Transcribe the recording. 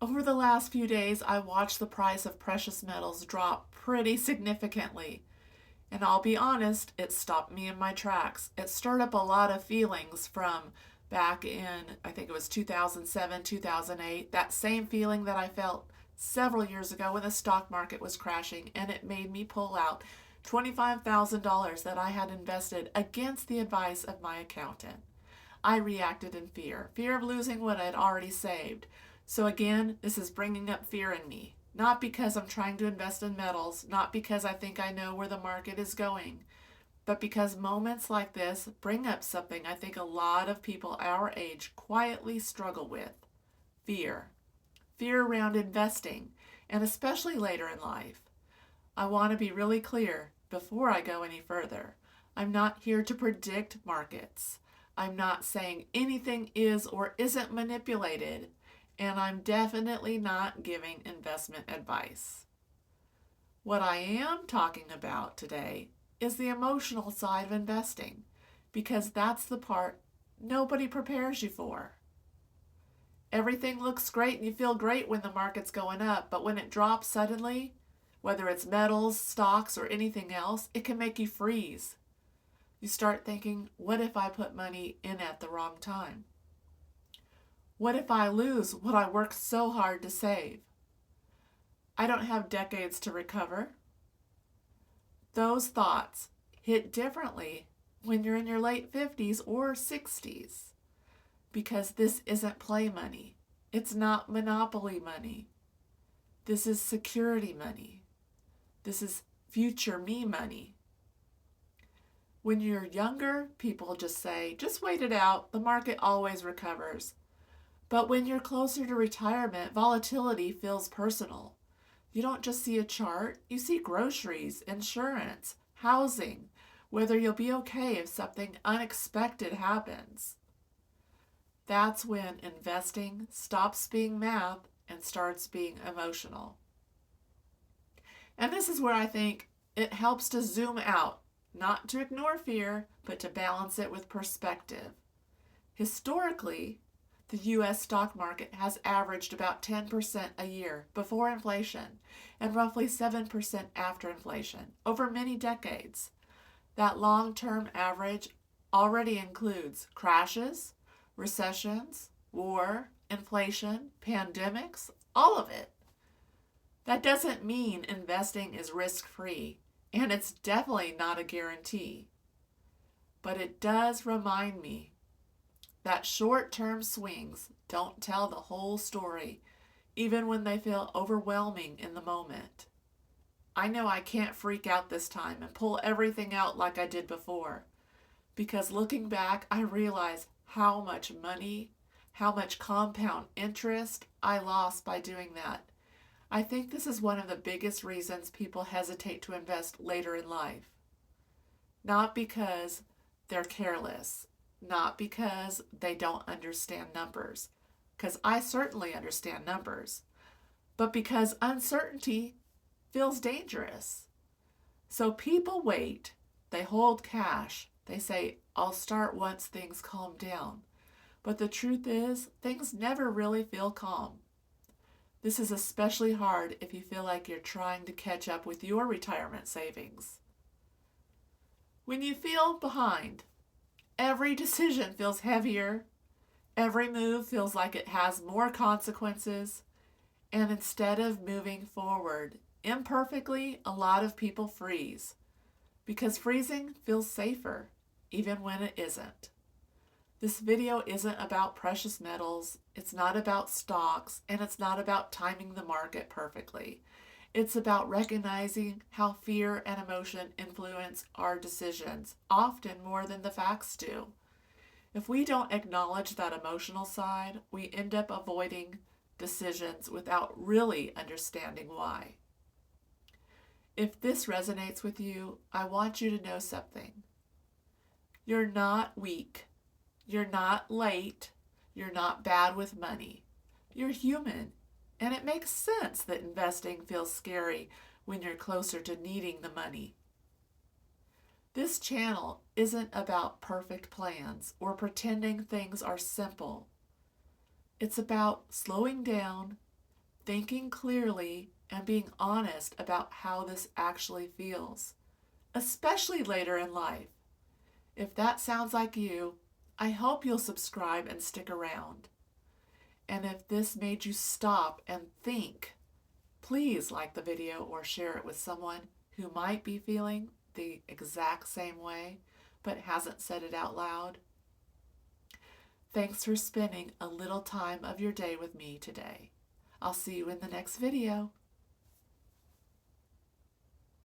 Over the last few days, I watched the price of precious metals drop pretty significantly. And I'll be honest, it stopped me in my tracks. It stirred up a lot of feelings from back in, I think it was 2007, 2008, that same feeling that I felt several years ago when the stock market was crashing, and it made me pull out $25,000 that I had invested against the advice of my accountant. I reacted in fear of losing what I had already saved. So again, this is bringing up fear in me. Not because I'm trying to invest in metals, not because I think I know where the market is going, but because moments like this bring up something I think a lot of people our age quietly struggle with: fear. Fear around investing, and especially later in life. I want to be really clear before I go any further. I'm not here to predict markets. I'm not saying anything is or isn't manipulated, and I'm definitely not giving investment advice. What I am talking about today is the emotional side of investing, because that's the part nobody prepares you for. Everything looks great and you feel great when the market's going up, but when it drops suddenly, whether it's metals, stocks, or anything else, it can make you freeze. You start thinking, what if I put money in at the wrong time? What if I lose what I worked so hard to save? I don't have decades to recover. Those thoughts hit differently when you're in your late 50s or 60s, because this isn't play money. It's not monopoly money. This is security money. This is future me money. When you're younger, people just say, just wait it out. The market always recovers. But when you're closer to retirement, volatility feels personal. You don't just see a chart, you see groceries, insurance, housing, whether you'll be okay if something unexpected happens. That's when investing stops being math and starts being emotional. And this is where I think it helps to zoom out, not to ignore fear, but to balance it with perspective. Historically, the U.S. stock market has averaged about 10% a year before inflation and roughly 7% after inflation over many decades. That long-term average already includes crashes, recessions, war, inflation, pandemics, all of it. That doesn't mean investing is risk-free, and it's definitely not a guarantee. But it does remind me that short-term swings don't tell the whole story, even when they feel overwhelming in the moment. I know I can't freak out this time and pull everything out like I did before, because looking back, I realize how much money, how much compound interest I lost by doing that. I think this is one of the biggest reasons people hesitate to invest later in life. Not because they're careless, not because they don't understand numbers, because I certainly understand numbers, but because uncertainty feels dangerous. So people wait, they hold cash, they say, I'll start once things calm down. But the truth is, things never really feel calm. This is especially hard if you feel like you're trying to catch up with your retirement savings. When you feel behind, every decision feels heavier, every move feels like it has more consequences, and instead of moving forward imperfectly, a lot of people freeze, because freezing feels safer, even when it isn't. This video isn't about precious metals, it's not about stocks, and it's not about timing the market perfectly. It's about recognizing how fear and emotion influence our decisions, often more than the facts do. If we don't acknowledge that emotional side, we end up avoiding decisions without really understanding why. If this resonates with you, I want you to know something. You're not weak. You're not late. You're not bad with money. You're human. And it makes sense that investing feels scary when you're closer to needing the money. This channel isn't about perfect plans or pretending things are simple. It's about slowing down, thinking clearly and being honest about how this actually feels, especially later in life. If that sounds like you, I hope you'll subscribe and stick around. And if this made you stop and think, please like the video or share it with someone who might be feeling the exact same way but hasn't said it out loud. Thanks for spending a little time of your day with me today. I'll see you in the next video.